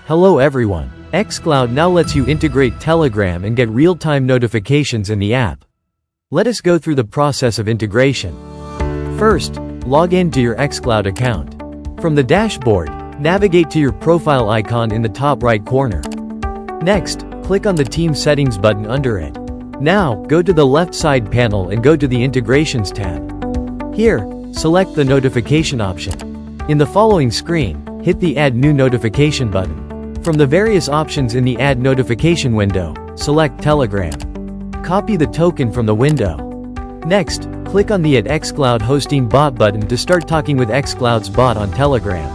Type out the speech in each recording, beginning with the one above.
Hello everyone. xCloud now lets you integrate Telegram and get real-time notifications in the app. Let us go through the process of integration. First, log in to your xCloud account. From the dashboard, navigate to your profile icon in the top right corner. Next, click on the Team Settings button under it. Now, go to the left side panel and go to the Integrations tab. Here, select the Notification option. In the following screen, hit the Add New Notification button. From the various options in the Add Notification window, select Telegram. Copy the token from the window. Next, click on the xCloud Hosting Bot button to start talking with xCloud's bot on Telegram.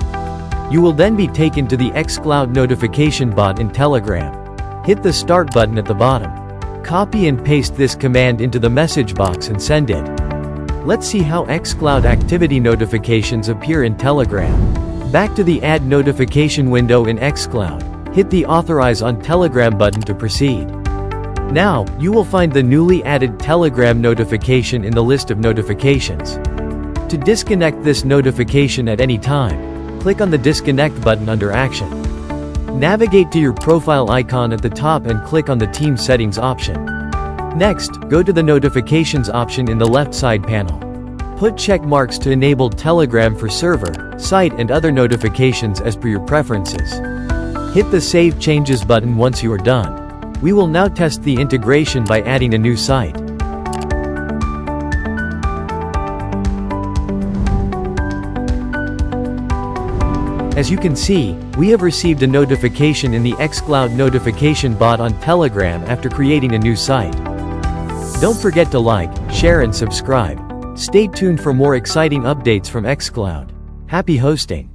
You will then be taken to the xCloud Notification bot in Telegram. Hit the Start button at the bottom. Copy and paste this command into the message box and send it. Let's see how xCloud activity notifications appear in Telegram. Back to the Add Notification window in xCloud, hit the Authorize on Telegram button to proceed. Now, you will find the newly added Telegram notification in the list of notifications. To disconnect this notification at any time, click on the Disconnect button under Action. Navigate to your profile icon at the top and click on the Team Settings option. Next, go to the Notifications option in the left side panel. Put check marks to enable Telegram for server, site and other notifications as per your preferences. Hit the Save Changes button once you are done. We will now test the integration by adding a new site. As you can see, we have received a notification in the xCloud notification bot on Telegram after creating a new site. Don't forget to like, share and subscribe. Stay tuned for more exciting updates from xCloud. Happy hosting!